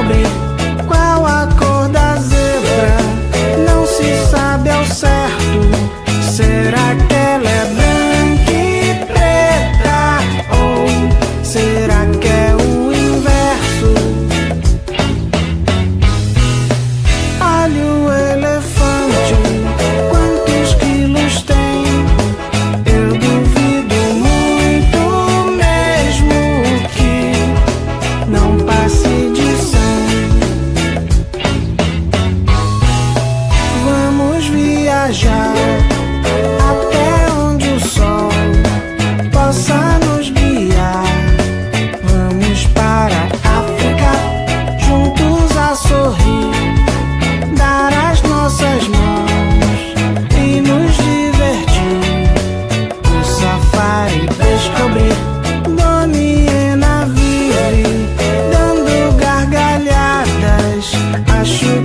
descobrir qual a cor da zebra. Não se sabe ao certo, será que ela é branca e preta? Ou será que é o inverso? Olha o elefante, quantos quilos tem? Eu duvido muito mesmo que não passe de 100. Vamos viajar até onde o sol possa nos guiar. Vamos para a África, juntos a sorrir, dar as nossas mãos e nos divertir. O safari descobrir, Dona vive dando gargalhadas. Acho